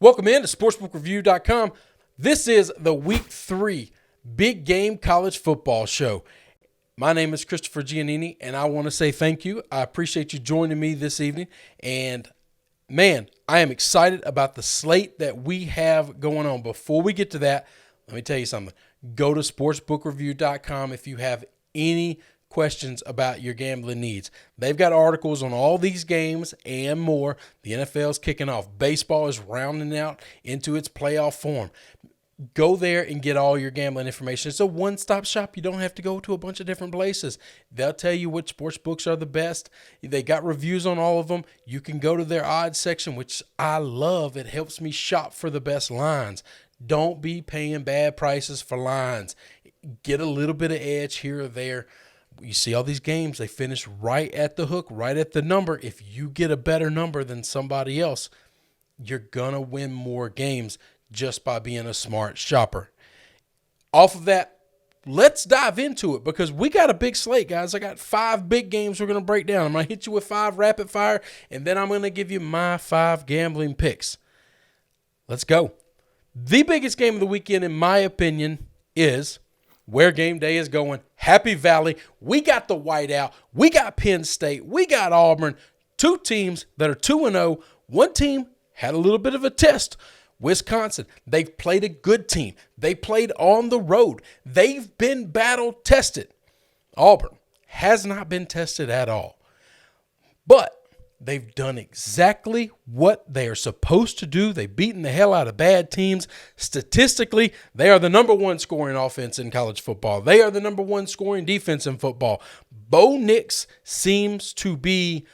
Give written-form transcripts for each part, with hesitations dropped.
Welcome in to sportsbookreview.com. This is the Week 3 Big Game College Football Show. My name is Christopher Giannini, and I want to say thank you. I appreciate you joining me this evening. And, man, I am excited about the slate that we have going on. Before we get to that, let me tell you something. Go to sportsbookreview.com if you have any questions about your gambling needs. They've got articles on all these games and more. The NFL's kicking off. Baseball is rounding out into its playoff form. Go there and get all your gambling information. It's a one-stop shop. You don't have to go to a bunch of different places. They'll tell you which sports books are the best. They got reviews on all of them. You can go to their odds section, which I love. It helps me shop for the best lines. Don't be paying bad prices for lines. Get a little bit of edge here or there. You see all these games, they finish right at the hook, right at the number. If you get a better number than somebody else, you're going to win more games just by being a smart shopper. Off of that, let's dive into it because we got a big slate, guys. I got 5 big games we're going to break down. I'm going to hit you with 5 rapid fire, and then I'm going to give you my 5 gambling picks. Let's go. The biggest game of the weekend, in my opinion, is where game day is going. Happy Valley. We got the whiteout. We got Penn State. We got Auburn. 2 teams that are 2-0. One team had a little bit of a test. Wisconsin. They've played a good team. They played on the road. They've been battle tested. Auburn has not been tested at all. But they've done exactly what they are supposed to do. They've beaten the hell out of bad teams. Statistically, they are the number 1 scoring offense in college football. They are the number 1 scoring defense in football. Bo Nix seems to be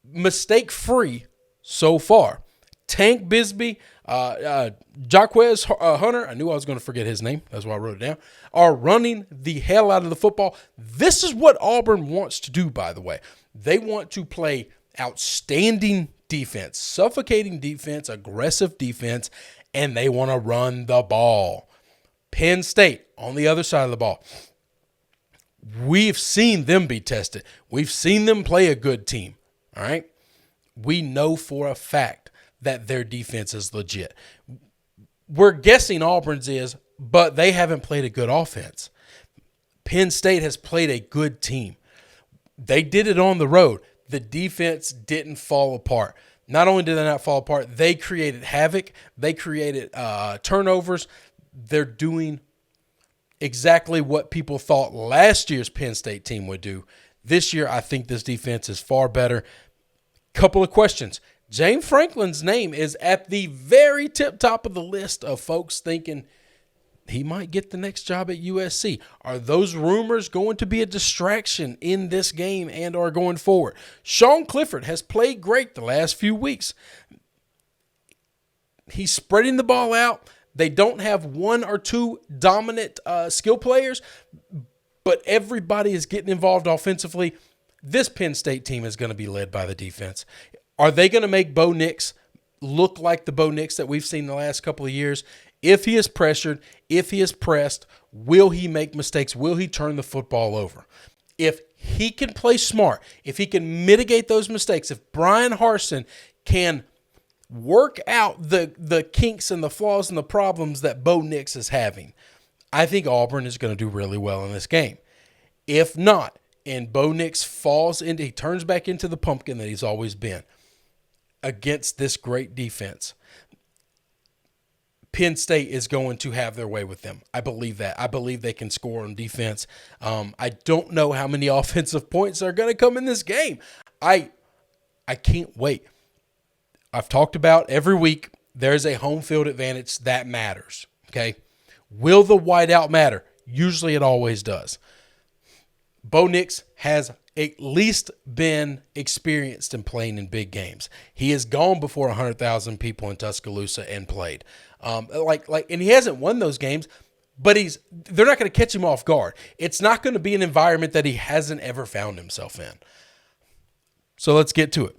mistake-free so far. Tank Bisbee, Jaquez Hunter, I knew I was going to forget his name. That's why I wrote it down, are running the hell out of the football. This is what Auburn wants to do, by the way. They want to play outstanding defense, suffocating defense, aggressive defense, and they want to run the ball. Penn State on the other side of the ball. We've seen them be tested. We've seen them play a good team, all right? We know for a fact that their defense is legit. We're guessing Auburn's is, but they haven't played a good offense. Penn State has played a good team. They did it on the road. The defense didn't fall apart. Not only did they not fall apart, they created havoc. They created turnovers. They're doing exactly what people thought last year's Penn State team would do. This year, I think this defense is far better. Couple of questions. James Franklin's name is at the very tip top of the list of folks thinking he might get the next job at USC. Are those rumors going to be a distraction in this game and or going forward? Sean Clifford has played great the last few weeks. He's spreading the ball out. They don't have 1 or 2 dominant skill players, but everybody is getting involved offensively. This Penn State team is going to be led by the defense. Are they going to make Bo Nix look like the Bo Nix that we've seen the last couple of years? If he is pressured, if he is pressed, will he make mistakes? Will he turn the football over? If he can play smart, if he can mitigate those mistakes, if Brian Harsin can work out the kinks and the flaws and the problems that Bo Nix is having, I think Auburn is going to do really well in this game. If not, and Bo Nix he turns back into the pumpkin that he's always been against this great defense, Penn State is going to have their way with them. I believe that. I believe they can score on defense. I don't know how many offensive points are going to come in this game. I can't wait. I've talked about every week there's a home field advantage that matters, okay? Will the whiteout matter? Usually it always does. Bo Nix has at least been experienced in playing in big games. He has gone before 100,000 people in Tuscaloosa and played. And he hasn't won those games, but they're not going to catch him off guard. It's not going to be an environment that he hasn't ever found himself in. So let's get to it.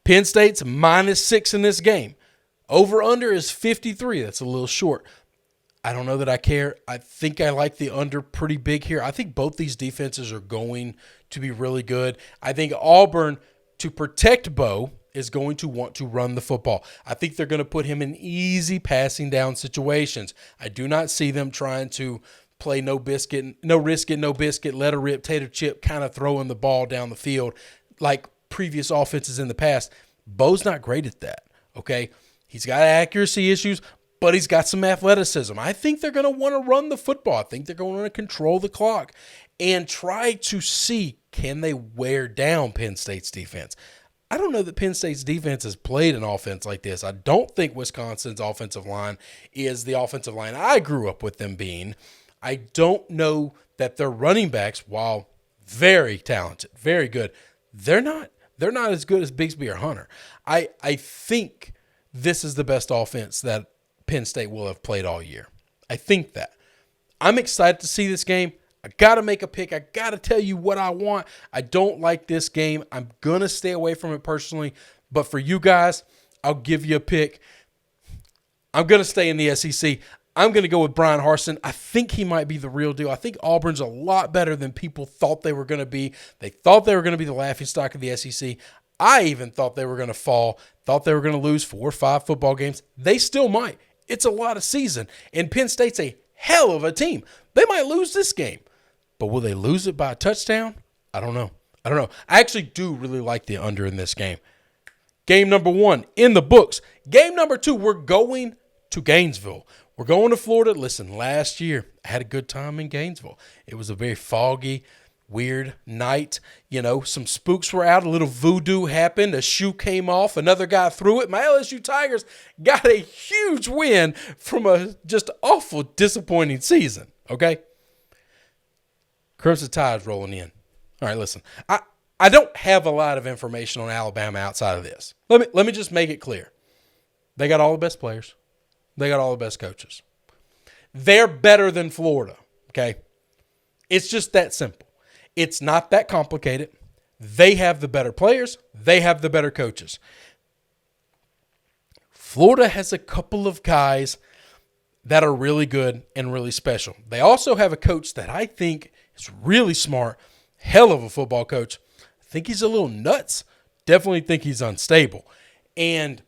Penn State's -6 in this game. Over-under is 53. That's a little short. I don't know that I care. I think I like the under pretty big here. I think both these defenses are going to be really good. I think Auburn, to protect Bo, is going to want to run the football. I think they're going to put him in easy passing down situations. I do not see them trying to play no risk it, no biscuit, let her rip, tater chip, kind of throwing the ball down the field like previous offenses in the past. Bo's not great at that, okay? He's got accuracy issues, but he's got some athleticism. I think they're going to want to run the football. I think they're going to want to control the clock and try to see, can they wear down Penn State's defense? I don't know that Penn State's defense has played an offense like this. I don't think Wisconsin's offensive line is the offensive line I grew up with them being. I don't know that their running backs, while very talented, very good, they're not as good as Bigsby or Hunter. I think this is the best offense that Penn State will have played all year. I think that. I'm excited to see this game. I got to make a pick. I got to tell you what I want. I don't like this game. I'm going to stay away from it personally. But for you guys, I'll give you a pick. I'm going to stay in the SEC. I'm going to go with Brian Harsin. I think he might be the real deal. I think Auburn's a lot better than people thought they were going to be. They thought they were going to be the laughingstock of the SEC. I even thought they were going to fall, thought they were going to lose 4 or 5 football games. They still might. It's a lot of season. And Penn State's a hell of a team. They might lose this game. But will they lose it by a touchdown? I don't know. I actually do really like the under in this game. Game number 1 in the books. Game number 2, we're going to Gainesville. We're going to Florida. Listen, last year I had a good time in Gainesville. It was a very foggy, weird night. You know, some spooks were out. A little voodoo happened. A shoe came off. Another guy threw it. My LSU Tigers got a huge win from a just awful, disappointing season. Okay? Crimson Tide's rolling in. All right, listen. I don't have a lot of information on Alabama outside of this. Let me just make it clear. They got all the best players. They got all the best coaches. They're better than Florida, okay? It's just that simple. It's not that complicated. They have the better players. They have the better coaches. Florida has a couple of guys that are really good and really special. They also have a coach that I think is really smart, hell of a football coach. I think he's a little nuts. Definitely think he's unstable. And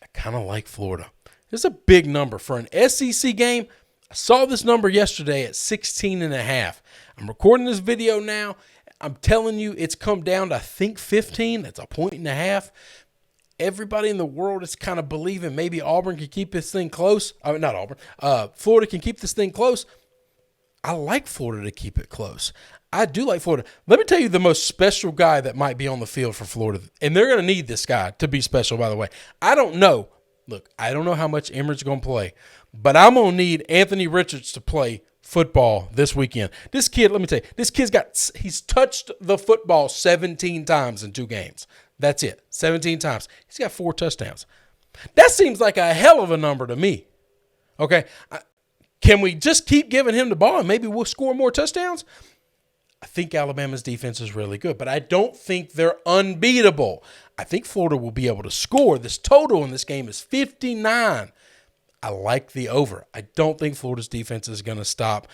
I kind of like Florida. It's a big number for an SEC game. I saw this number yesterday at 16.5. I'm recording this video now. I'm telling you, it's come down to, I think, 15. That's 1.5. Everybody in the world is kind of believing maybe Auburn can keep this thing close. I mean, not Auburn. Florida can keep this thing close. I like Florida to keep it close. I do like Florida. Let me tell you the most special guy that might be on the field for Florida. And they're going to need this guy to be special, by the way. I don't know. Look, I don't know how much Emmerich going to play, but I'm going to need Anthony Richards to play football this weekend. This kid, let me tell you, he's touched the football 17 times in 2 games. That's it, 17 times. He's got 4 touchdowns. That seems like a hell of a number to me. Okay, can we just keep giving him the ball and maybe we'll score more touchdowns? I think Alabama's defense is really good, but I don't think they're unbeatable. I think Florida will be able to score. This total in this game is 59. I like the over. I don't think Florida's defense is going to stop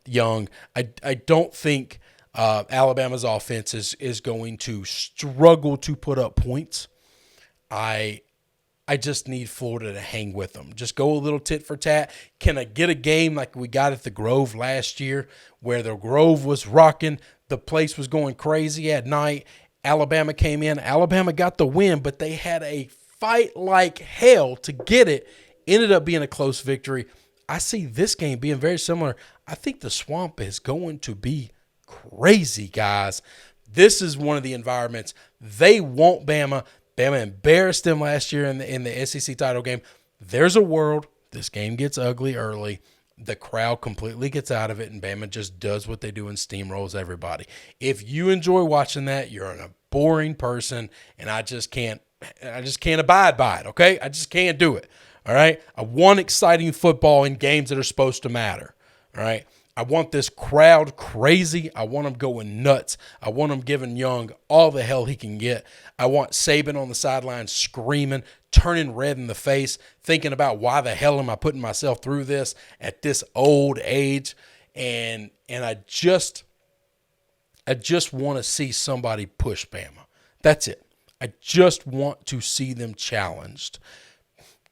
Young. I don't think Alabama's offense is going to struggle to put up points. I just need Florida to hang with them. Just go a little tit for tat. Can I get a game like we got at the Grove last year where the Grove was rocking, the place was going crazy at night, Alabama came in, Alabama got the win, but they had a fight like hell to get it. Ended up being a close victory. I see this game being very similar. I think the Swamp is going to be crazy, guys. This is one of the environments. They want Bama. Bama embarrassed them last year in the SEC title game. There's a world. This game gets ugly early. The crowd completely gets out of it, and Bama just does what they do and steamrolls everybody. If you enjoy watching that, you're a boring person, and I just can't abide by it, okay? I just can't do it, all right? I want exciting football in games that are supposed to matter, all right? I want this crowd crazy. I want them going nuts. I want them giving Young all the hell he can get. I want Saban on the sideline screaming, turning red in the face, thinking about why the hell am I putting myself through this at this old age. And I just want to see somebody push Bama. That's it. I just want to see them challenged,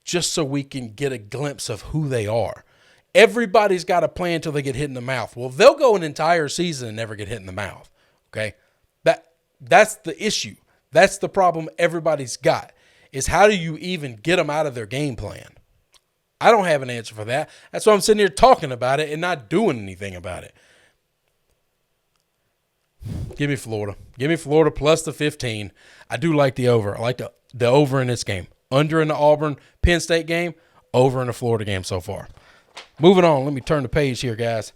just so we can get a glimpse of who they are. Everybody's got a plan until they get hit in the mouth. Well, they'll go an entire season and never get hit in the mouth, okay? That's the issue. That's the problem everybody's got, is how do you even get them out of their game plan? I don't have an answer for that. That's why I'm sitting here talking about it and not doing anything about it. Give me Florida. Give me Florida plus the 15. I do like the over. I like the over in this game. Under in the Auburn Penn State game, over in the Florida game so far. Moving on. Let me turn the page here, guys.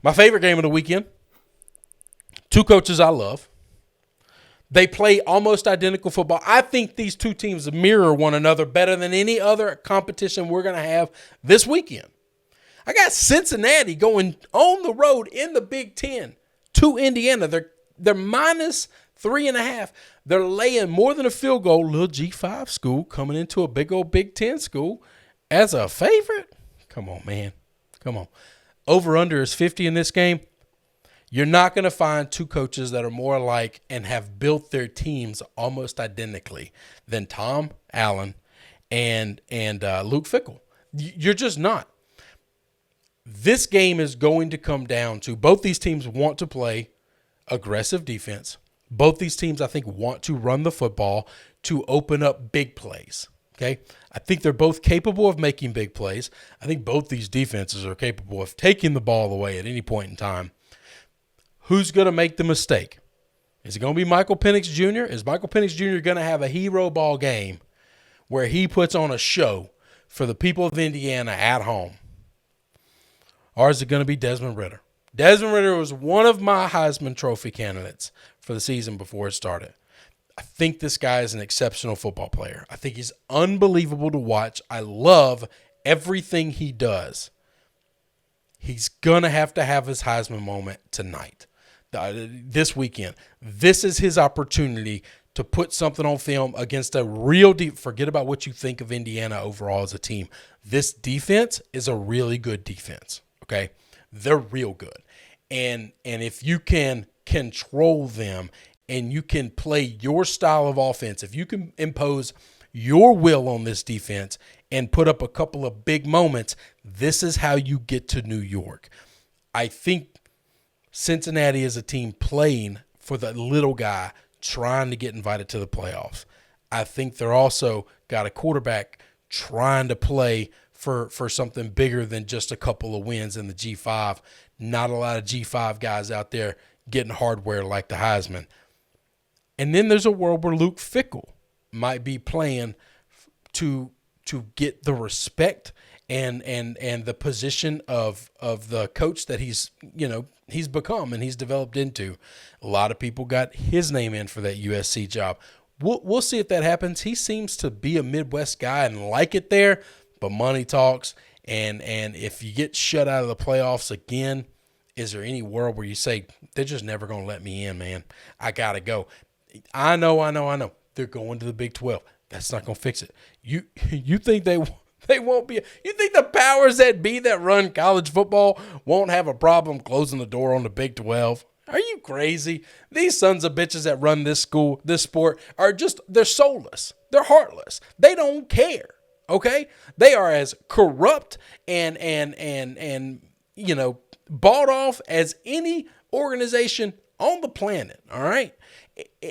My favorite game of the weekend. Two coaches I love. They play almost identical football. I think these two teams mirror one another better than any other competition we're going to have this weekend. I got Cincinnati going on the road in the Big Ten to Indiana. They're minus 3.5. They're laying more than a field goal. Little G5 school coming into a big old Big Ten school as a favorite. Come on, man. Come on. Over-under is 50 in this game. You're not going to find two coaches that are more alike and have built their teams almost identically than Tom Allen and Luke Fickell. You're just not. This game is going to come down to both these teams want to play aggressive defense. Both these teams, I think, want to run the football to open up big plays. Okay? I think they're both capable of making big plays. I think both these defenses are capable of taking the ball away at any point in time. Who's going to make the mistake? Is it going to be Michael Penix Jr.? Is Michael Penix Jr. going to have a hero ball game where he puts on a show for the people of Indiana at home? Or is it going to be Desmond Ridder? Desmond Ridder was one of my Heisman Trophy candidates for the season before it started. I think this guy is an exceptional football player. I think he's unbelievable to watch. I love everything he does. He's going to have his Heisman moment tonight, this weekend. This is his opportunity to put something on film against a real forget about what you think of Indiana overall as a team. This defense is a really good defense, okay? They're real good. And if you can control them and you can play your style of offense, if you can impose your will on this defense and put up a couple of big moments, this is how you get to New York. I think Cincinnati is a team playing for the little guy trying to get invited to the playoffs. I think they're also got a quarterback trying to play for something bigger than just a couple of wins in the G5. Not a lot of G5 guys out there getting hardware like the Heisman. And then there's a world where Luke Fickell might be playing to get the respect and the position of the coach that he's become and he's developed into. A lot of people got his name in for that USC job. We'll see if that happens. He seems to be a Midwest guy and like it there, but money talks. And if you get shut out of the playoffs again, is there any world where you say, they're just never going to let me in, man? I got to go. I know. They're going to the Big 12. That's not going to fix it. You think they won't be? You think the powers that be that run college football won't have a problem closing the door on the Big 12? Are you crazy? These sons of bitches that run this sport they're soulless. They're heartless. They don't care. Okay? They are as corrupt and bought off as any organization on the planet. All right?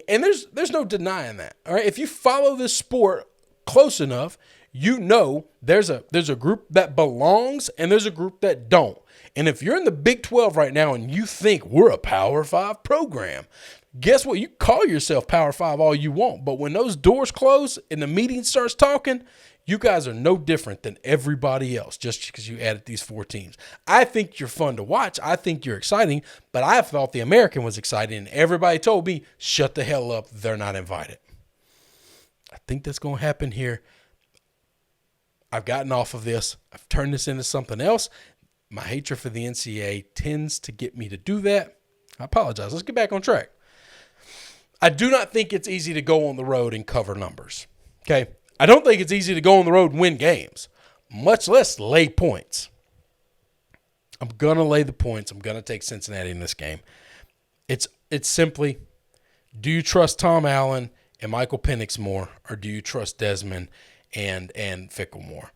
And there's no denying that. All right? If you follow this sport close enough, you know there's a group that belongs and there's a group that don't. And if you're in the Big 12 right now and you think we're a Power 5 program, guess what? You call yourself Power 5 all you want, but when those doors close and the meeting starts talking, you guys are no different than everybody else just because you added these 4 teams. I think you're fun to watch. I think you're exciting, but I thought the American was exciting, and everybody told me, shut the hell up, they're not invited. I think that's going to happen here. I've gotten off of this. I've turned this into something else. My hatred for the NCAA tends to get me to do that. I apologize. Let's get back on track. I do not think it's easy to go on the road and cover numbers. Okay? I don't think it's easy to go on the road and win games, much less lay points. I'm going to lay the points. I'm going to take Cincinnati in this game. It's simply Do you trust Tom Allen and Michael Penix more, or do you trust Desmond and Fickle more?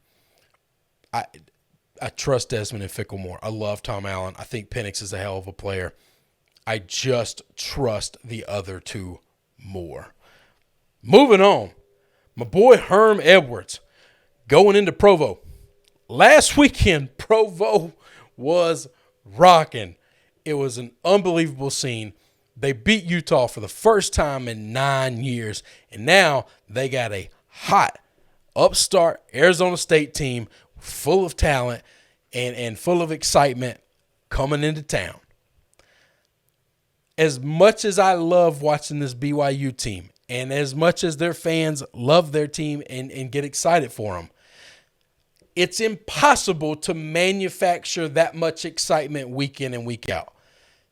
I trust Desmond and Fickle more. I love Tom Allen. I think Penix is a hell of a player. I just trust the other two more. Moving on, my boy Herm Edwards going into Provo. Last weekend, Provo was rocking. It was an unbelievable scene. They beat Utah for the first time in 9 years, and now they got a hot, upstart Arizona State team full of talent and full of excitement coming into town. As much as I love watching this BYU team, and as much as their fans love their team and get excited for them, it's impossible to manufacture that much excitement week in and week out.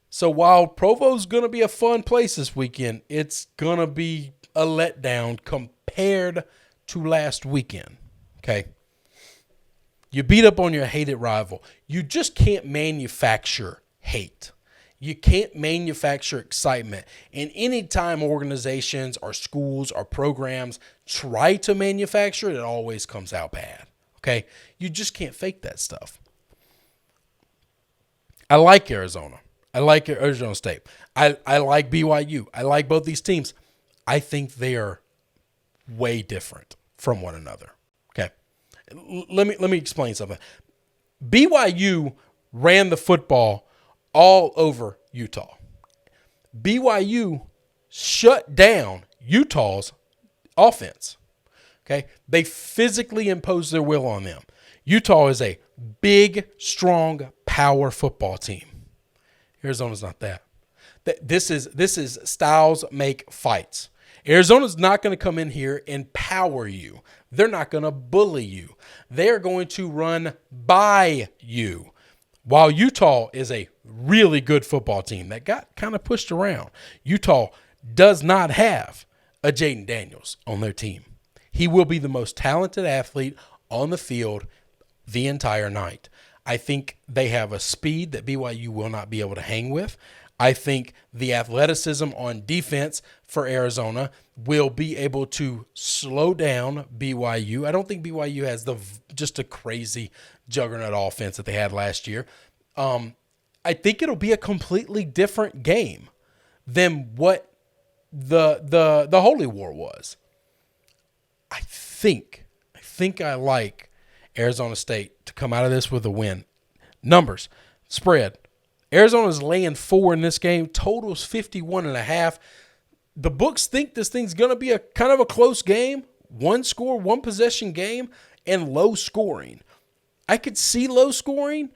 So while Provo's going to be a fun place this weekend, it's going to be a letdown compared to last weekend. Okay? You beat up on your hated rival. You just can't manufacture hate. You can't manufacture excitement. And anytime organizations or schools or programs try to manufacture it, it always comes out bad. Okay? You just can't fake that stuff. I like Arizona. I like Arizona State. I like BYU. I like both these teams. I think they are way different from one another. Okay? Let me explain something. BYU ran the football all over Utah. BYU shut down Utah's offense. Okay? They physically imposed their will on them. Utah is a big, strong, power football team. Arizona's not that. This is styles make fights. Arizona's not going to come in here and power you. They're not going to bully you. They're going to run by you. While Utah is a really good football team that got kind of pushed around, Utah does not have a Jaden Daniels on their team. He will be the most talented athlete on the field the entire night. I think they have a speed that BYU will not be able to hang with. I think the athleticism on defense for Arizona will be able to slow down BYU. I don't think BYU has just a crazy juggernaut offense that they had last year. I think it'll be a completely different game than what the Holy War was. I think I like Arizona State to come out of this with a win. Numbers, spread. Arizona's laying 4 in this game. Totals 51.5. The books think this thing's going to be a kind of a close game. One score, one possession game, and low scoring. I could see low scoring.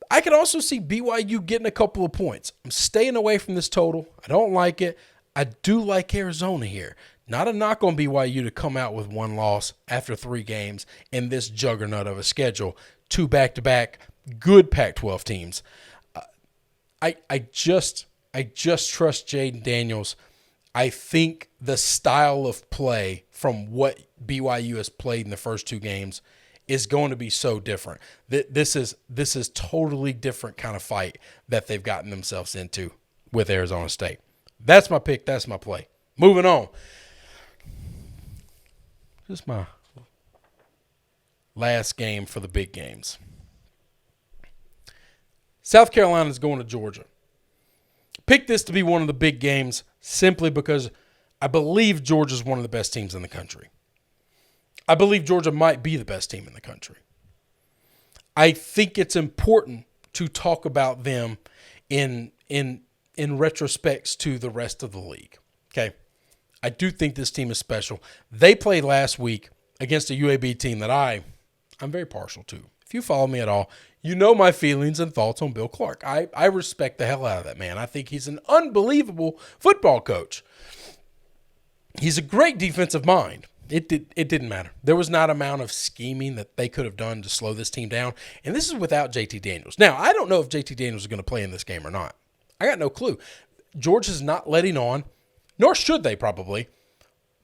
I could also see BYU getting a couple of points. I'm staying away from this total. I don't like it. I do like Arizona here. Not a knock on BYU to come out with one loss after 3 games in this juggernaut of a schedule. 2 back-to-back good Pac-12 teams. I just trust Jaden Daniels. I think the style of play from what BYU has played in the first 2 games is going to be so different. This is totally different kind of fight that they've gotten themselves into with Arizona State. That's my pick. That's my play. Moving on. This is my last game for the big games. South Carolina is going to Georgia. Pick this to be one of the big games simply because I believe Georgia's one of the best teams in the country. I believe Georgia might be the best team in the country. I think it's important to talk about them in retrospects to the rest of the league. Okay? I do think this team is special. They played last week against a UAB team that I'm very partial to. If you follow me at all, you know my feelings and thoughts on Bill Clark. I respect the hell out of that man. I think he's an unbelievable football coach. He's a great defensive mind. It didn't matter. There was not amount of scheming that they could have done to slow this team down. And this is without JT Daniels. Now, I don't know if JT Daniels is going to play in this game or not. I got no clue. Georgia's not letting on, nor should they probably,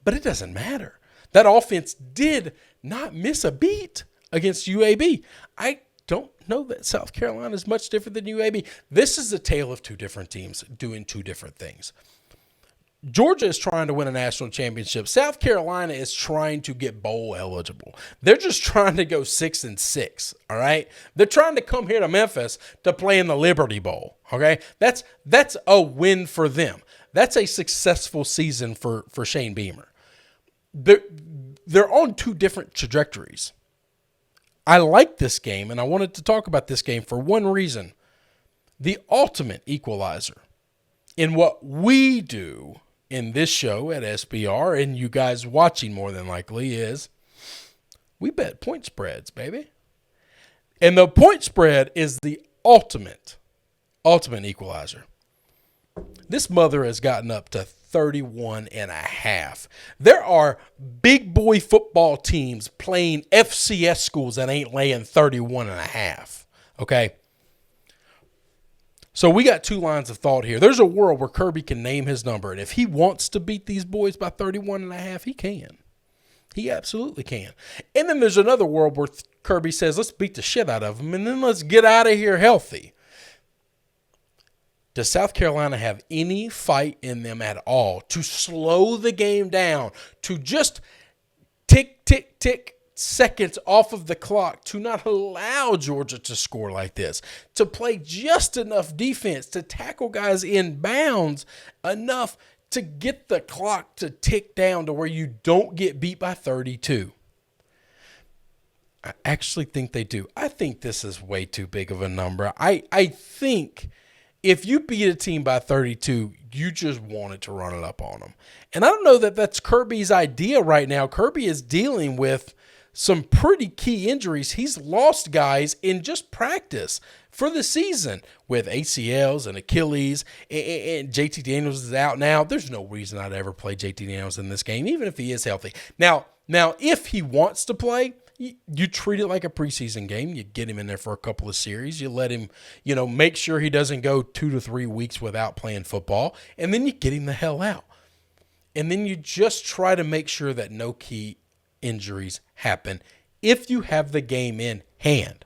but it doesn't matter. That offense did not miss a beat against UAB. I don't know that South Carolina is much different than UAB. This is a tale of 2 different teams doing 2 different things. Georgia is trying to win a national championship. South Carolina is trying to get bowl eligible. They're just trying to go 6-6, all right? They're trying to come here to Memphis to play in the Liberty Bowl, okay? That's a win for them. That's a successful season for Shane Beamer. They're on two different trajectories. I like this game, and I wanted to talk about this game for one reason. The ultimate equalizer in what we do in this show at SBR, and you guys watching more than likely, is we bet point spreads, baby. And the point spread is the ultimate equalizer. This mother has gotten up to 31.5. There are big boy football teams playing FCS schools that ain't laying 31.5. Okay? So we got two lines of thought here. There's a world where Kirby can name his number, and if he wants to beat these boys by 31.5, he can. He absolutely can. And then there's another world where Kirby says, let's beat the shit out of them, and then let's get out of here healthy. Does South Carolina have any fight in them at all to slow the game down, to just tick, tick, tick seconds off of the clock, to not allow Georgia to score like this, to play just enough defense, to tackle guys in bounds enough to get the clock to tick down to where you don't get beat by 32? I actually think they do. I think this is way too big of a number. I think if you beat a team by 32, you just wanted to run it up on them. And I don't know that that's Kirby's idea right now. Kirby is dealing with some pretty key injuries. He's lost guys in just practice for the season with ACLs and Achilles, and JT Daniels is out now. There's no reason I'd ever play JT Daniels in this game, even if he is healthy. Now, if he wants to play, you treat it like a preseason game. You get him in there for a couple of series. You let him, make sure he doesn't go 2 to 3 weeks without playing football, and then you get him the hell out. And then you just try to make sure that no key injuries happen if you have the game in hand.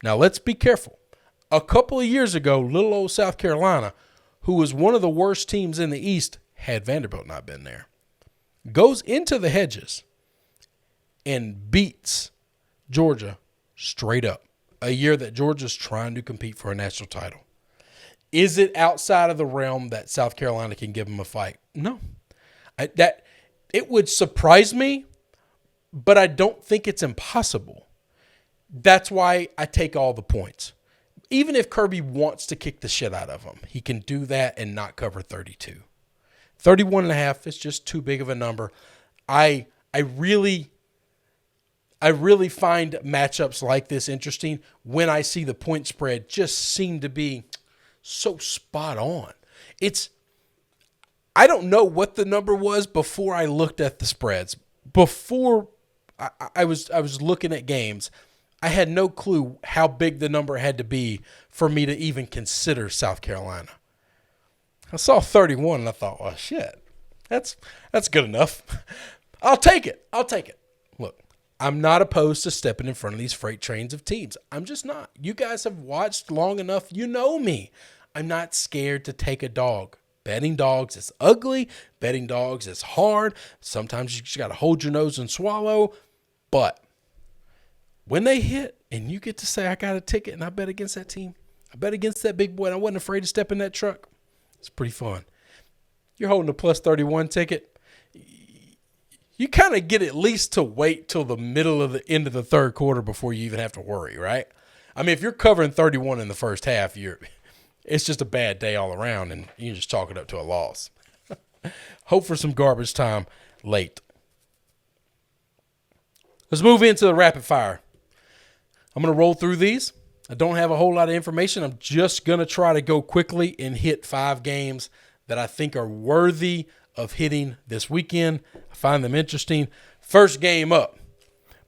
Now, let's be careful. A couple of years ago, little old South Carolina, who was one of the worst teams in the East, had Vanderbilt not been there, goes into the hedges and beats Georgia straight up. A year that Georgia's trying to compete for a national title. Is it outside of the realm that South Carolina can give them a fight? No. It would surprise me, but I don't think it's impossible. That's why I take all the points. Even if Kirby wants to kick the shit out of them, he can do that and not cover 32. 31.5 is just too big of a number. I really find matchups like this interesting when I see the point spread just seem to be so spot on. I don't know what the number was before I looked at the spreads. Before I was looking at games, I had no clue how big the number had to be for me to even consider South Carolina. I saw 31 and I thought, oh shit, that's good enough. I'll take it. Look, I'm not opposed to stepping in front of these freight trains of teams. I'm just not. You guys have watched long enough. You know me. I'm not scared to take a dog. Betting dogs is ugly. Betting dogs is hard. Sometimes you just got to hold your nose and swallow. But when they hit and you get to say, I got a ticket and I bet against that team, I bet against that big boy and I wasn't afraid to step in that truck, it's pretty fun. You're holding a plus 31 ticket. You kind of get at least to wait till the middle of the end of the third quarter before you even have to worry, right? I mean, if you're covering 31 in the first half, it's just a bad day all around, and you just chalk it up to a loss. Hope for some garbage time late. Let's move into the rapid fire. I'm going to roll through these. I don't have a whole lot of information. I'm just going to try to go quickly and hit 5 games that I think are worthy of hitting this weekend. I find them interesting. First game up,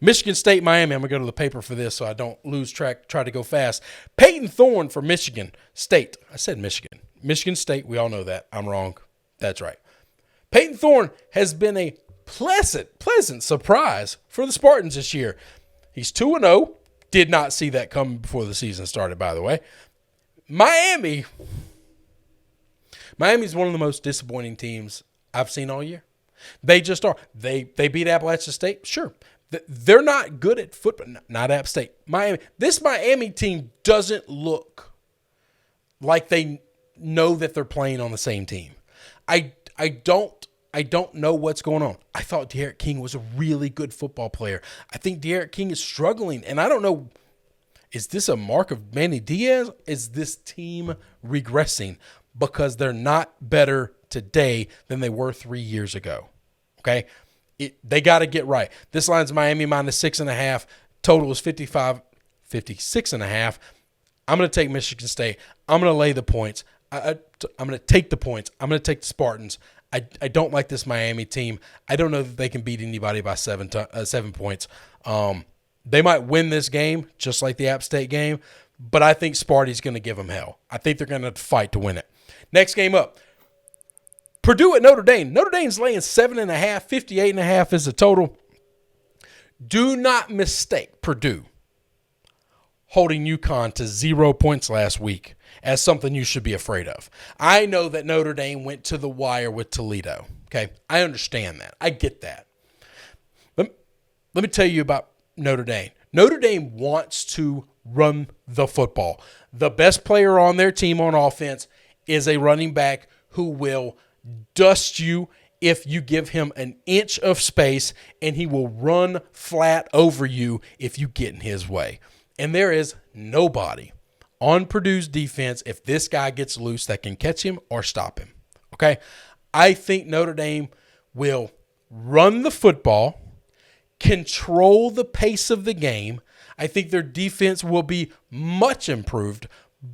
Michigan State, Miami. I'm going to go to the paper for this so I don't lose track, try to go fast. Peyton Thorne for Michigan State. I said Michigan. Michigan State, we all know that. I'm wrong. That's right. Peyton Thorne has been a pleasant surprise for the Spartans this year. He's 2-0. Did not see that coming before the season started, by the way. Miami Miami's one of the most disappointing teams I've seen all year. They just are. They beat Appalachian State, sure. They're not good at football. Not App State. This Miami team doesn't look like they know that they're playing on the same team. I don't know what's going on. I thought De'Aaron King was a really good football player. I think De'Aaron King is struggling, and I don't know, is this a mark of Manny Diaz? Is this team regressing because they're not better today than they were 3 years ago? Okay? They got to get right. This line's Miami minus 6.5. Total is 56.5. I'm going to take Michigan State. I'm going to lay the points. I'm going to take the points. I'm going to take the Spartans. I don't like this Miami team. I don't know that they can beat anybody by 7 points. They might win this game, just like the App State game, but I think Sparty's going to give them hell. I think they're going to fight to win it. Next game up, Purdue at Notre Dame. Notre Dame's laying 7.5. 58.5 is the total. Do not mistake Purdue holding UConn to 0 points last week as something you should be afraid of. I know that Notre Dame went to the wire with Toledo. Okay, I understand that. I get that. Let me tell you about Notre Dame. Notre Dame wants to run the football. The best player on their team on offense is a running back who will dust you if you give him an inch of space, and he will run flat over you if you get in his way. And there is nobody on Purdue's defense, if this guy gets loose, that can catch him or stop him. Okay? I think Notre Dame will run the football, control the pace of the game. I think their defense will be much improved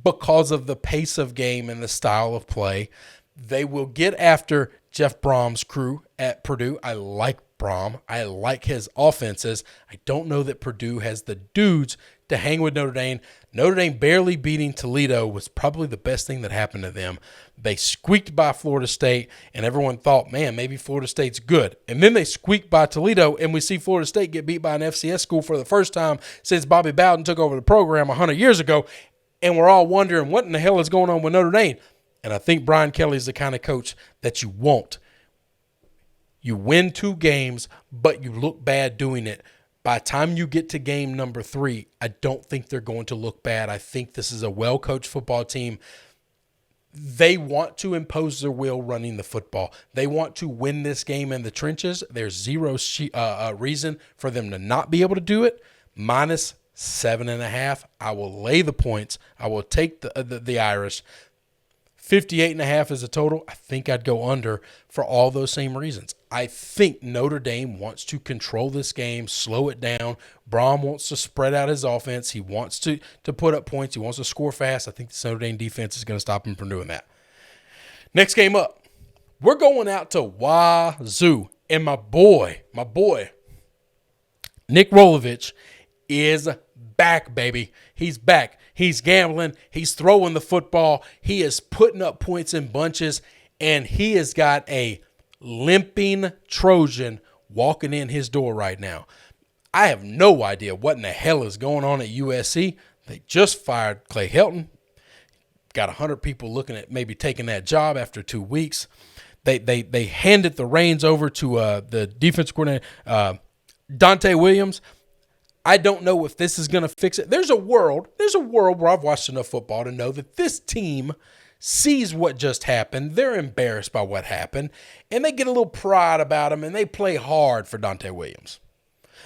because of the pace of game and the style of play. They will get after Jeff Brom's crew at Purdue. I like Brom. I like his offenses. I don't know that Purdue has the dudes to hang with Notre Dame. Notre Dame barely beating Toledo was probably the best thing that happened to them. They squeaked by Florida State, and everyone thought, man, maybe Florida State's good. And then they squeaked by Toledo, and we see Florida State get beat by an FCS school for the first time since Bobby Bowden took over the program 100 years ago. And we're all wondering what in the hell is going on with Notre Dame. And I think Brian Kelly's the kind of coach that you want. You win 2 games, but you look bad doing it. By the time you get to game number 3, I don't think they're going to look bad. I think this is a well-coached football team. They want to impose their will running the football. They want to win this game in the trenches. There's zero reason for them to not be able to do it. Minus 7.5. I will lay the points. I will take the Irish. 58.5 is a total. I think I'd go under for all those same reasons. I think Notre Dame wants to control this game, slow it down. Brom wants to spread out his offense. He wants to put up points. He wants to score fast. I think the Notre Dame defense is going to stop him from doing that. Next game up, we're going out to Wazoo. And my boy, Nick Rolovich is back, baby. He's back. He's gambling. He's throwing the football. He is putting up points in bunches, and he has got a limping Trojan walking in his door right now. I have no idea what in the hell is going on at USC. They just fired Clay Helton. Got 100 people looking at maybe taking that job after 2 weeks. They handed the reins over to the defense coordinator, Dante Williams. I don't know if this is going to fix it. There's a world where I've watched enough football to know that this team sees what just happened. They're embarrassed by what happened, and they get a little pride about them, and they play hard for Dante Williams.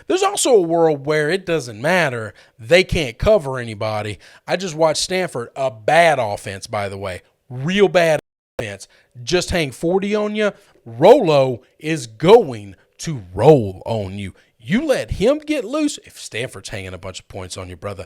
There's also a world where it doesn't matter. They can't cover anybody. I just watched Stanford, a bad offense, by the way, real bad offense, just hang 40 on you. Rolo is going to roll on you. You let him get loose. If Stanford's hanging a bunch of points on you, brother,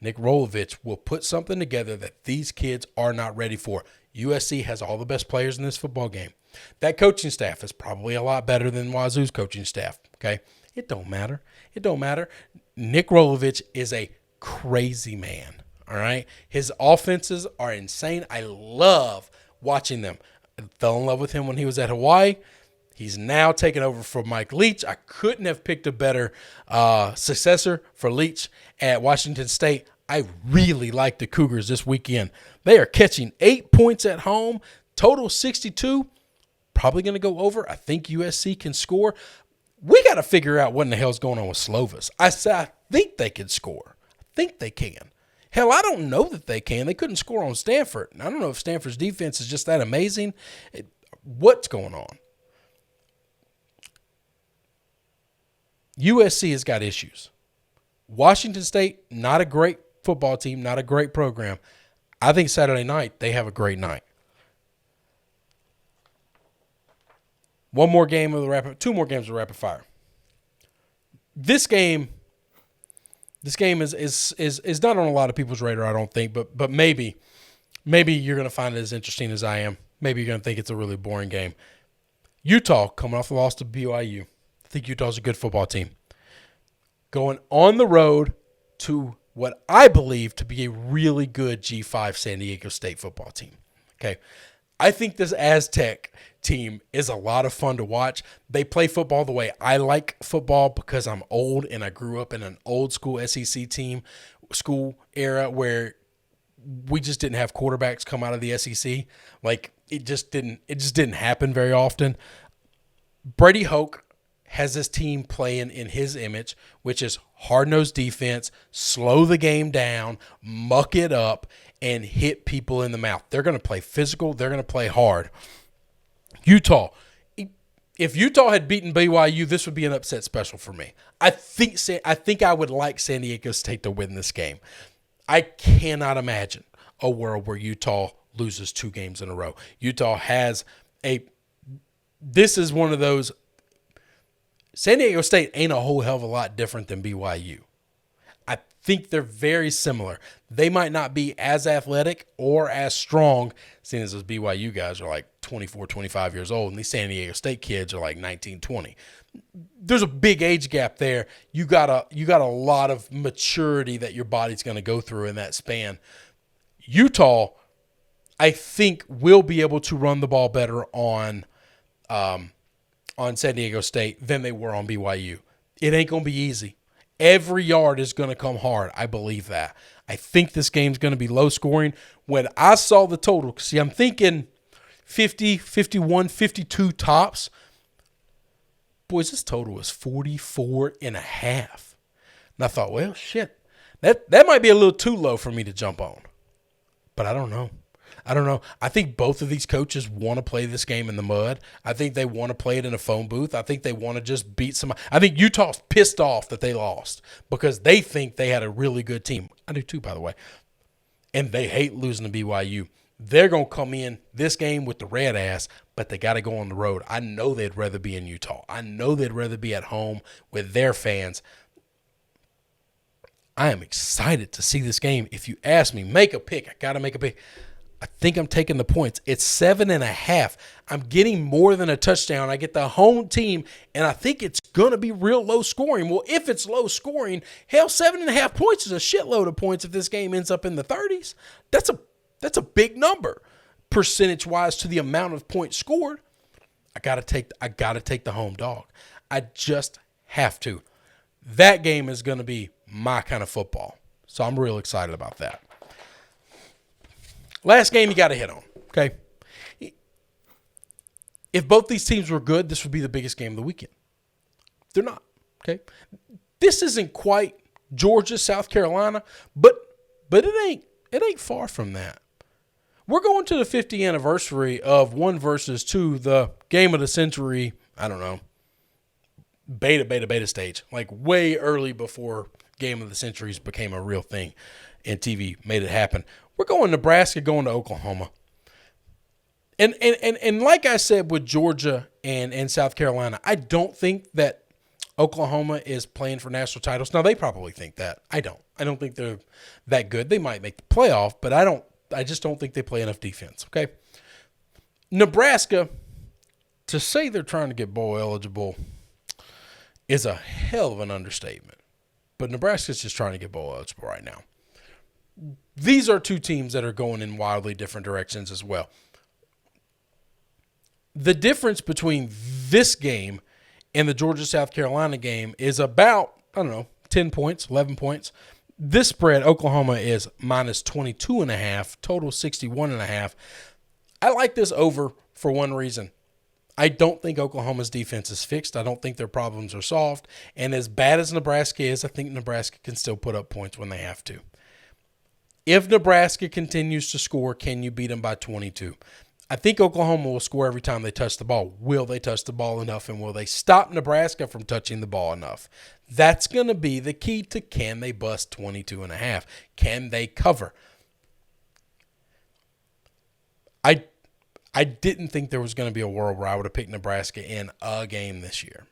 Nick Rolovich will put something together that these kids are not ready for. USC has all the best players in this football game. That coaching staff is probably a lot better than Wazoo's coaching staff, okay? It don't matter. It don't matter. Nick Rolovich is a crazy man, all right? His offenses are insane. I love watching them. I fell in love with him when he was at Hawaii. He's now taken over for Mike Leach. I couldn't have picked a better successor for Leach at Washington State. I really like the Cougars this weekend. They are catching 8 points at home. Total 62, probably going to go over. I think USC can score. We got to figure out what in the hell's going on with Slovis. I think they can score. I think they can. Hell, I don't know that they can. They couldn't score on Stanford. I don't know if Stanford's defense is just that amazing. What's going on? USC has got issues. Washington State, not a great football team, not a great program. I think Saturday night, they have a great night. Two more games of rapid fire. This game is not on a lot of people's radar, I don't think, but maybe you're going to find it as interesting as I am. Maybe you're going to think it's a really boring game. Utah coming off the loss to BYU. I think Utah's a good football team. Going on the road to what I believe to be a really good G5 San Diego State football team. Okay. I think this Aztec team is a lot of fun to watch. They play football the way I like football because I'm old and I grew up in an old school SEC school era where we just didn't have quarterbacks come out of the SEC. Like it just didn't happen very often. Brady Hoke has this team playing in his image, which is hard-nosed defense, slow the game down, muck it up, and hit people in the mouth. They're going to play physical. They're going to play hard. Utah. If Utah had beaten BYU, this would be an upset special for me. I think I would like San Diego State to win this game. I cannot imagine a world where Utah loses 2 games in a row. Utah has this is one of those. San Diego State ain't a whole hell of a lot different than BYU. I think they're very similar. They might not be as athletic or as strong, seeing as those BYU guys are like 24, 25 years old, and these San Diego State kids are like 19, 20. There's a big age gap there. You got a lot of maturity that your body's going to go through in that span. Utah, I think, will be able to run the ball better on San Diego State than they were on BYU. It ain't going to be easy. Every yard is going to come hard. I believe that. I think this game's going to be low scoring. When I saw the total, see, I'm thinking 50, 51, 52 tops. Boys, this total was 44.5. And I thought, well, shit, that might be a little too low for me to jump on. But I don't know. I think both of these coaches want to play this game in the mud. I think they want to play it in a phone booth. I think they want to just beat somebody. I think Utah's pissed off that they lost because they think they had a really good team. I do too, by the way. And they hate losing to BYU. They're going to come in this game with the red ass, but they got to go on the road. I know they'd rather be in Utah. I know they'd rather be at home with their fans. I am excited to see this game. If you ask me, make a pick. I got to make a pick. I think I'm taking the points. It's 7.5. I'm getting more than a touchdown. I get the home team, and I think it's going to be real low scoring. Well, if it's low scoring, hell, 7.5 points is a shitload of points if this game ends up in the 30s. That's a big number percentage-wise to the amount of points scored. I gotta take the home dog. I just have to. That game is going to be my kind of football. So I'm real excited about that. Last game you got to hit on, okay? If both these teams were good, this would be the biggest game of the weekend. They're not, okay? This isn't quite Georgia, South Carolina, but it ain't far from that. We're going to the 50th anniversary of 1 versus 2, the game of the century, I don't know, beta stage, like way early before game of the centuries became a real thing and TV made it happen. We're going Nebraska, going to Oklahoma. And like I said with Georgia and South Carolina, I don't think that Oklahoma is playing for national titles. Now, they probably think that. I don't. I don't think they're that good. They might make the playoff, but I just don't think they play enough defense, okay? Nebraska, to say they're trying to get bowl eligible is a hell of an understatement. But Nebraska's just trying to get bowl eligible right now. These are two teams that are going in wildly different directions as well. The difference between this game and the Georgia-South Carolina game is about, 10 points, 11 points. This spread, Oklahoma is minus 22.5, total 61.5. I like this over for one reason. I don't think Oklahoma's defense is fixed. I don't think their problems are solved. And as bad as Nebraska is, I think Nebraska can still put up points when they have to. If Nebraska continues to score, can you beat them by 22? I think Oklahoma will score every time they touch the ball. Will they touch the ball enough, and will they stop Nebraska from touching the ball enough? That's going to be the key to, can they bust 22.5? Can they cover? I didn't think there was going to be a world where I would have picked Nebraska in a game this year.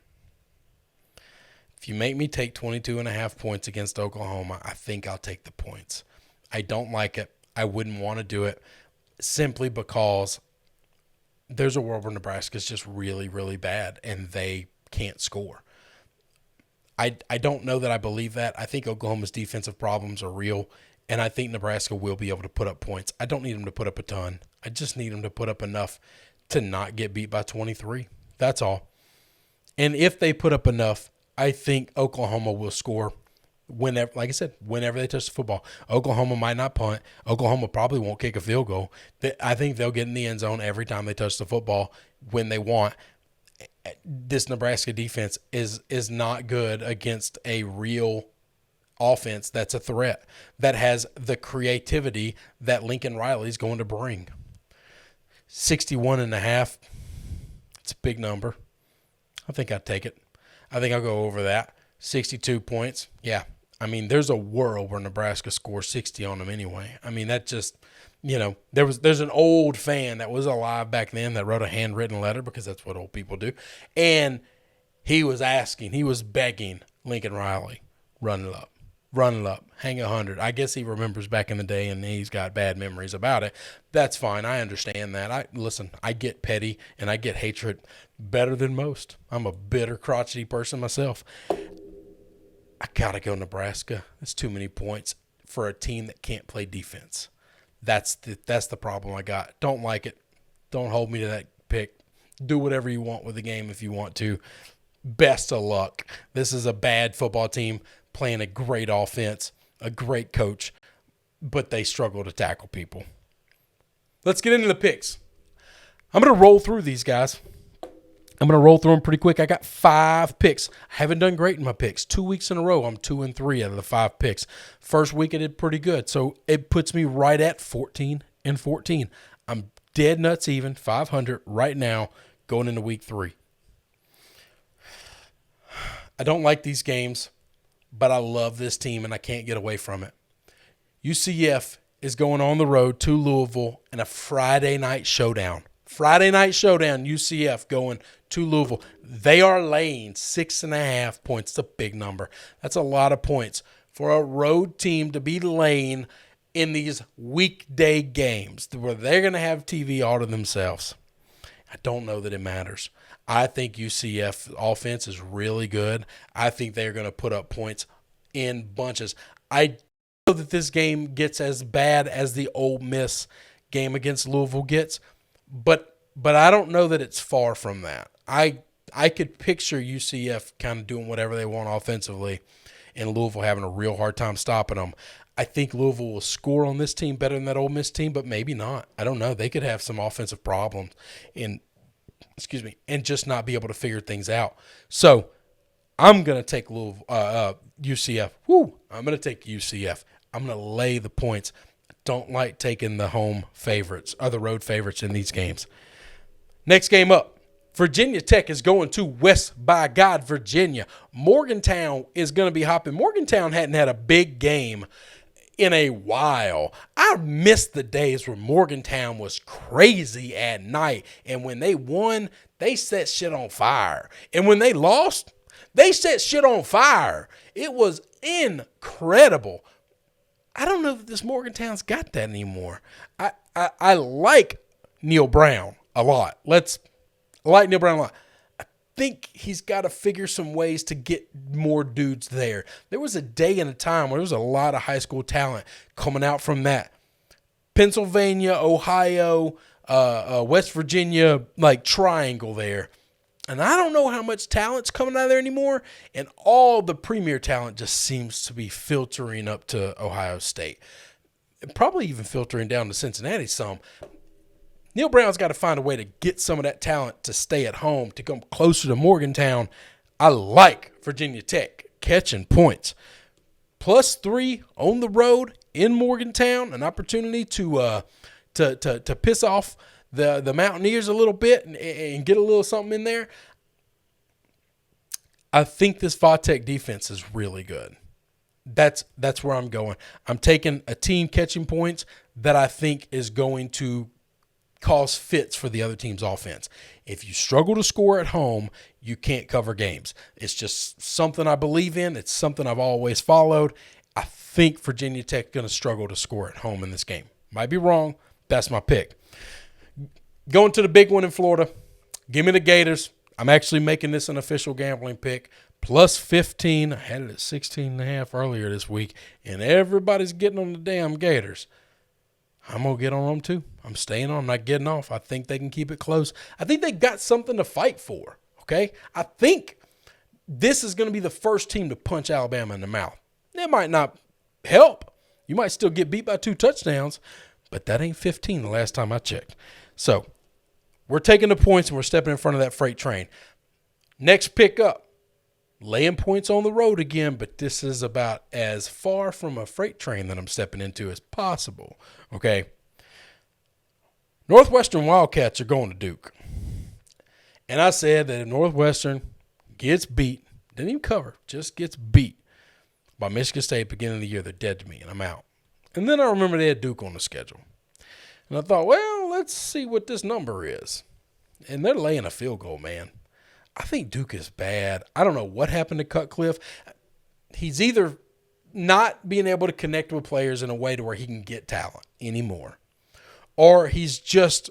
If you make me take 22.5 points against Oklahoma, I think I'll take the points. I don't like it. I wouldn't want to do it simply because there's a world where Nebraska is just really, really bad and they can't score. I don't know that I believe that. I think Oklahoma's defensive problems are real, and I think Nebraska will be able to put up points. I don't need them to put up a ton. I just need them to put up enough to not get beat by 23. That's all. And if they put up enough, I think Oklahoma will score whenever, like I said, whenever they touch the football. Oklahoma might not punt. Oklahoma probably won't kick a field goal. I think they'll get in the end zone every time they touch the football when they want. This Nebraska defense is not good against a real offense that's a threat, that has the creativity that Lincoln Riley's going to bring. 61.5, it's a big number. I think I'd take it. I think I'll go over that. 62 points, yeah. I mean, there's a world where Nebraska scores 60 on them anyway. I mean, that just, there's an old fan that was alive back then that wrote a handwritten letter, because that's what old people do. And he was begging Lincoln Riley, run it up, hang 100. I guess he remembers back in the day and he's got bad memories about it. That's fine. I understand that. I get petty and I get hatred better than most. I'm a bitter, crotchety person myself. I got to go Nebraska. That's too many points for a team that can't play defense. That's the problem I got. Don't like it. Don't hold me to that pick. Do whatever you want with the game if you want to. Best of luck. This is a bad football team playing a great offense, a great coach, but they struggle to tackle people. Let's get into the picks. I'm going to roll through these guys. I'm going to roll through them pretty quick. I got 5 picks. I haven't done great in my picks. 2 weeks in a row, I'm 2-3 out of the 5 picks. First week I did pretty good, so it puts me right at 14-14. I'm dead nuts even, 500 right now going into week 3. I don't like these games, but I love this team, and I can't get away from it. UCF is going on the road to Louisville in a Friday night showdown. UCF going to Louisville. They are laying 6.5 points. It's a big number. That's a lot of points for a road team to be laying in these weekday games where they're going to have TV all to themselves. I don't know that it matters. I think UCF offense is really good. I think they're going to put up points in bunches. I know that this game gets as bad as the Ole Miss game against Louisville gets, but I don't know that it's far from that. I could picture UCF kind of doing whatever they want offensively and Louisville having a real hard time stopping them. I think Louisville will score on this team better than that Ole Miss team, but maybe not. I don't know. They could have some offensive problems and just not be able to figure things out. So I'm going to take UCF. I'm going to take UCF. I'm going to lay the points. Don't like taking the home favorites or the road favorites in these games. Next game up, Virginia Tech is going to West by God, Virginia. Morgantown is going to be hopping. Morgantown hadn't had a big game in a while. I missed the days where Morgantown was crazy at night. And when they won, they set shit on fire. And when they lost, they set shit on fire. It was incredible. I don't know that this Morgantown's got that anymore. I like Neil Brown a lot. I like Neil Brown a lot. I think he's got to figure some ways to get more dudes there. There was a day and a time where there was a lot of high school talent coming out from that Pennsylvania, Ohio, West Virginia, triangle there. And I don't know how much talent's coming out of there anymore. And all the premier talent just seems to be filtering up to Ohio State. Probably even filtering down to Cincinnati some. Neil Brown's got to find a way to get some of that talent to stay at home, to come closer to Morgantown. I like Virginia Tech catching points. +3 on the road in Morgantown, an opportunity to piss off the Mountaineers a little bit and get a little something in there. I think this Va-Tech defense is really good. That's where I'm going. I'm taking a team catching points that I think is going to cause fits for the other team's offense. If you struggle to score at home, you can't cover games. It's just something I believe in. It's something I've always followed. I think Virginia Tech going to struggle to score at home in this game. Might be wrong. That's my pick. Going to the big one in Florida. Give me the Gators. I'm actually making this an official gambling pick. +15. I had it at 16.5 earlier this week, and everybody's getting on the damn Gators. I'm going to get on them too. I'm staying on. I'm not getting off. I think they can keep it close. I think they got something to fight for, okay? I think this is going to be the first team to punch Alabama in the mouth. That might not help. You might still get beat by 2 touchdowns, but that ain't 15 the last time I checked. So we're taking the points and we're stepping in front of that freight train. Next pick up. Laying points on the road again, but this is about as far from a freight train that I'm stepping into as possible, okay? Northwestern Wildcats are going to Duke. And I said that if Northwestern gets beat, didn't even cover, just gets beat by Michigan State beginning of the year, they're dead to me, and I'm out. And then I remember they had Duke on the schedule. And I thought, well, let's see what this number is. And they're laying a field goal, man. I think Duke is bad. I don't know what happened to Cutcliffe. He's either not being able to connect with players in a way to where he can get talent anymore, or he's just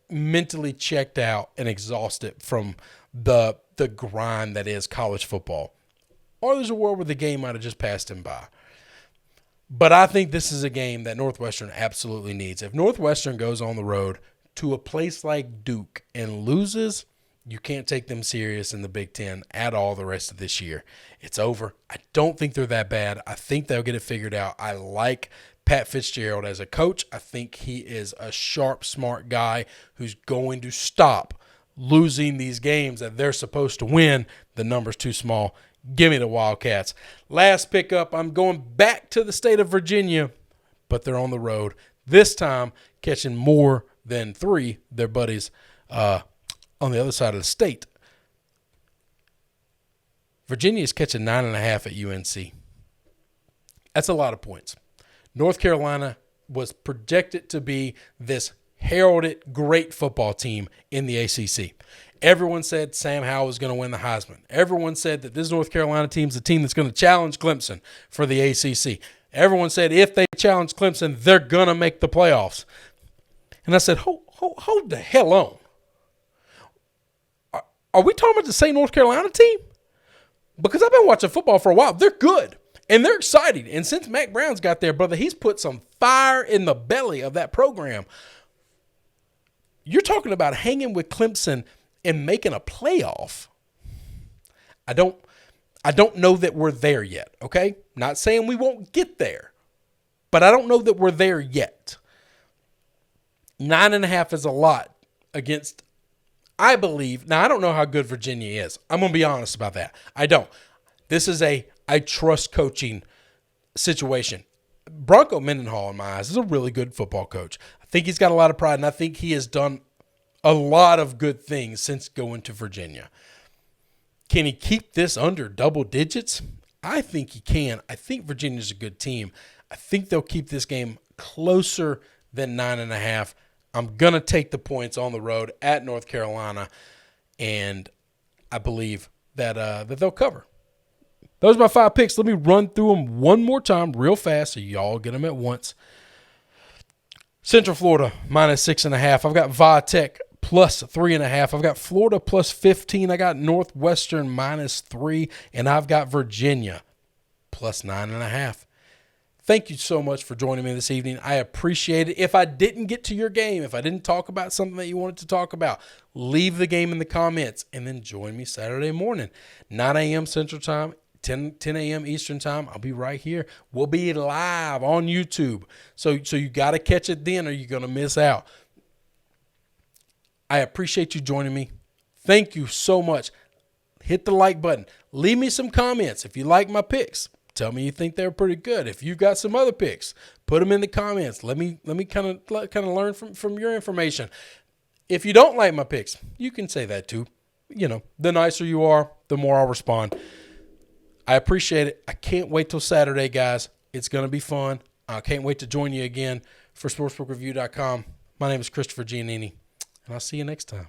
mentally checked out and exhausted from the grind that is college football. Or there's a world where the game might have just passed him by. But I think this is a game that Northwestern absolutely needs. If Northwestern goes on the road to a place like Duke and loses, you can't take them serious in the Big Ten at all the rest of this year. It's over. I don't think they're that bad. I think they'll get it figured out. I like Pat Fitzgerald as a coach. I think he is a sharp, smart guy who's going to stop losing these games that they're supposed to win. The number's too small. Give me the Wildcats. Last pickup, I'm going back to the state of Virginia, but they're on the road. This time, catching more than 3, their buddies, on the other side of the state. Virginia is catching 9.5 at UNC. That's a lot of points. North Carolina was projected to be this heralded great football team in the ACC. Everyone said Sam Howell was going to win the Heisman. Everyone said that this North Carolina team is the team that's going to challenge Clemson for the ACC. Everyone said if they challenge Clemson, they're going to make the playoffs. And I said, hold the hell on. Are we talking about the same North Carolina team? Because I've been watching football for a while. They're good, and they're exciting. And since Mac Brown's got there, brother, he's put some fire in the belly of that program. You're talking about hanging with Clemson and making a playoff. I don't know that we're there yet, okay? Not saying we won't get there, but I don't know that we're there yet. 9.5 is a lot against, I believe. Now, I don't know how good Virginia is. I'm going to be honest about that. I don't. This is I trust coaching situation. Bronco Mendenhall, in my eyes, is a really good football coach. I think he's got a lot of pride, and I think he has done a lot of good things since going to Virginia. Can he keep this under double digits? I think he can. I think Virginia's a good team. I think they'll keep this game closer than 9.5. I'm going to take the points on the road at North Carolina, and I believe that they'll cover. Those are my 5 picks. Let me run through them one more time real fast so y'all get them at once. Central Florida, -6.5. I've got Va-Tech +3.5. I've got Florida +15. I got Northwestern -3. And I've got Virginia +9.5. Thank you so much for joining me this evening. I appreciate it. If I didn't get to your game, if I didn't talk about something that you wanted to talk about, leave the game in the comments and then join me Saturday morning, 9 a.m. Central Time, 10 a.m. Eastern Time. I'll be right here. We'll be live on YouTube. So you got to catch it then or you're going to miss out. I appreciate you joining me. Thank you so much. Hit the like button. Leave me some comments. If you like my picks, tell me you think they're pretty good. If you've got some other picks, put them in the comments. Let me kind of learn from your information. If you don't like my picks, you can say that too. The nicer you are, the more I'll respond. I appreciate it. I can't wait till Saturday, guys. It's going to be fun. I can't wait to join you again for sportsbookreview.com. My name is Christopher Giannini, and I'll see you next time.